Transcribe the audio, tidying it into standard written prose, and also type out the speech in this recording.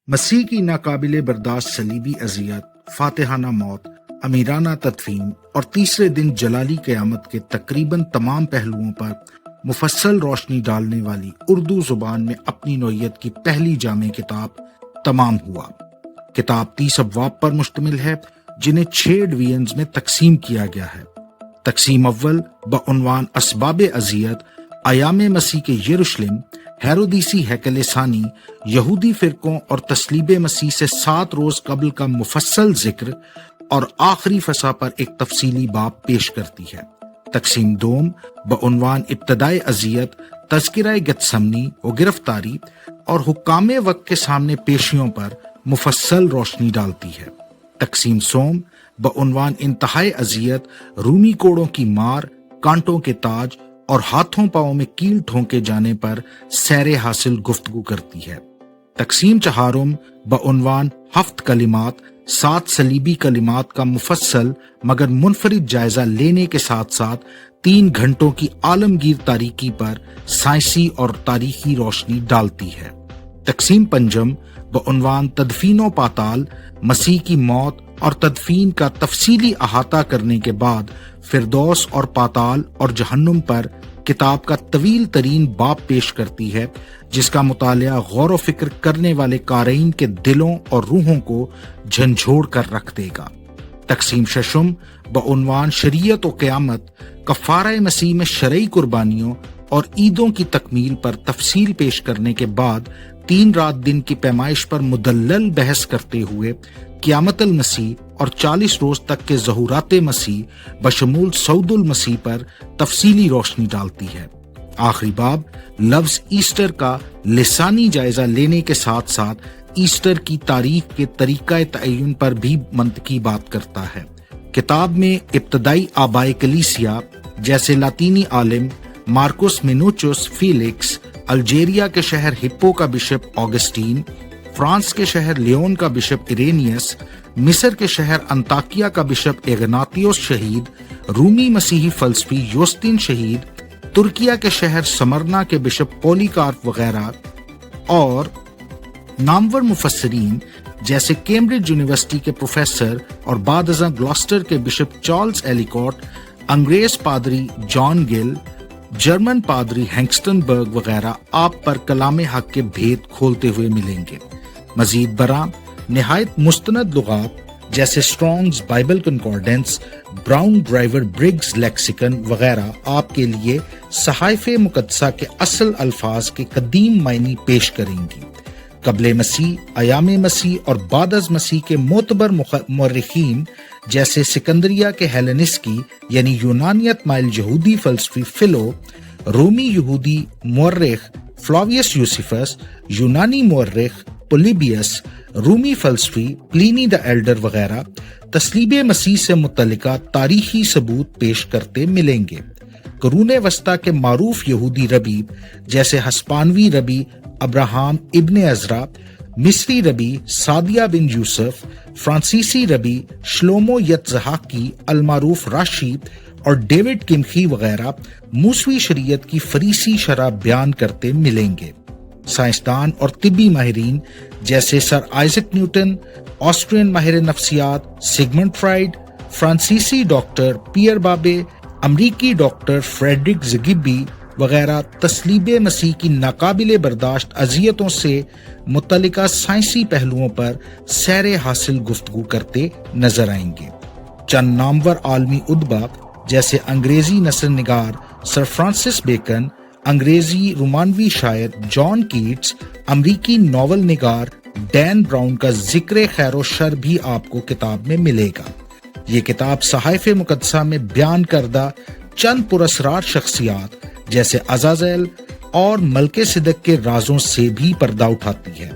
مسیح کی ناقابل برداشت صلیبی اذیت، فاتحانہ موت، امیرانہ تدفین اور تیسرے دن جلالی قیامت کے تقریباً تمام پہلوؤں پر مفصل روشنی ڈالنے والی اردو زبان میں اپنی نوعیت کی پہلی جامع کتاب تمام ہوا۔ کتاب 30 ابواب پر مشتمل ہے جنہیں 6 ڈویژنز میں تقسیم کیا گیا ہے۔ تقسیم اول بعنوان اسباب اذیت، ایام مسیح کے یروشلم، ہیرودیسی ہیکل ثانی، یہودی فرقوں اور تصلیب مسیح سے 7 روز قبل کا مفصل ذکر اور آخری فصح پر ایک تفصیلی باب پیش کرتی ہے۔ تقسیم دوم بعنوان ابتدائے اذیت، تذکرہ گتسمنی و گرفتاری اور حکام وقت کے سامنے پیشیوں پر مفصل روشنی ڈالتی ہے۔ تقسیم سوم بعنوان انتہائی اذیت، رومی کوڑوں کی مار، کانٹوں کے تاج اور ہاتھوں پاؤں میں کیل ٹھونکے جانے پر سیر حاصل گفتگو کرتی ہے۔ تقسیم چہارم بعنوان 7 کلمات، 7 صلیبی کلمات کا مفصل مگر منفرد جائزہ لینے کے ساتھ ساتھ 3 گھنٹوں کی عالمگیر تاریکی پر سائنسی اور تاریخی روشنی ڈالتی ہے۔ تقسیم پنجم بعنوان تدفین و پاتال، مسیح کی موت اور تدفین کا تفصیلی احاطہ کرنے کے بعد فردوس اور پاتال اور جہنم پر کتاب کا طویل ترین باب پیش کرتی ہے، جس کا مطالعہ غور و فکر کرنے والے قارئین کے دلوں اور روحوں کو جھنجھوڑ کر رکھ دے گا۔ تقسیم ششم بعنوان شریعت و قیامت، کفارہ مسیح میں شرعی قربانیوں اور عیدوں کی تکمیل پر تفصیل پیش کرنے کے بعد 3 رات دن کی پیمائش پر مدلل بحث کرتے ہوئے قیامت المسیح اور 40 روز تک کے ظہورات مسیح بشمول صعود المسیح پر تفصیلی روشنی ڈالتی ہے۔ آخری باب لفظ ایسٹر کا لسانی جائزہ لینے کے ساتھ ساتھ ایسٹر کی تاریخ کے طریقہ تعین پر بھی منطقی بات کرتا ہے۔ کتاب میں ابتدائی آبائے کلیسیا جیسے لاطینی عالم مارکوس مینوچوس فیلکس، الجیریا کے شہر ہپو کا بشپ آگسٹین، فرانس کے شہر لیون کا بشپ ایرینیس، مصر کے شہر انطاکیہ کا بشپ اغناطیوس شہید، رومی مسیحی فلسفی یوستین شہید، ترکیہ کے شہر سمرنا کے بشپ پولیکارپ وغیرہ اور نامور مفسرین جیسے کیمبرج یونیورسٹی کے پروفیسر اور بعد ازاں گلاسٹر کے بشپ چارلز ایلیکوٹ، انگریز پادری جان گل، جرمن پادری ہینگسٹن برگ وغیرہ آپ پر کلام حق کے بھید کھولتے ہوئے ملیں گے۔ مزید برآں نہایت مستند لغات جیسے اسٹرانگز بائبل کنکارڈنس، براؤن ڈرائیور برگز لیکسیکن وغیرہ آپ کے لیے صحائف مقدسہ کے اصل الفاظ کے قدیم معنی پیش کریں گی۔ قبل مسیح، ایام مسیح اور بعد از مسیح کے معتبر مورخین جیسے سکندریہ کے ہیلنسکی یعنی یونانیت مائل یہودی فلسفی فلو، رومی یہودی مورخ فلاویس یوسیفس، یونانی مورخ پولیبیس، رومی فلسفی پلینی دا ایلڈر وغیرہ تصلیب مسیح سے متعلقہ تاریخی ثبوت پیش کرتے ملیں گے۔ قرون وسطیٰ کے معروف یہودی ربی جیسے ہسپانوی ربی ابراہام ابن عزرا، مصری ربی سعدیہ بن یوسف، فرانسیسی ربی شلومو یتزہاکی المعروف راشی اور ڈیوڈ کمخی وغیرہ موسوی شریعت کی فریسی شرح بیان کرتے ملیں گے۔ سائنسدان اور طبی ماہرین جیسے سر آئزک نیوٹن، آسٹرین ماہر نفسیات سگمنڈ فرائیڈ، فرانسیسی ڈاکٹر پیئر بابے، امریکی ڈاکٹر فریڈرک زگیبی وغیرہ تصلیب مسیح کی ناقابل برداشت اذیتوں سے متعلقہ سائنسی پہلوؤں پر سیر حاصل گفتگو کرتے نظر آئیں گے۔ چند نامور عالمی ادبا جیسے انگریزی نثر نگار سر فرانسس بیکن، انگریزی رومانوی شاعر جان کیٹس، امریکی ناول نگار ڈین براؤن کا ذکر خیر و شر بھی آپ کو کتاب میں ملے گا۔ یہ کتاب صحائف مقدسہ میں بیان کردہ چند پراسرار شخصیات جیسے عزازیل اور ملک صدق کے رازوں سے بھی پردہ اٹھاتی ہے۔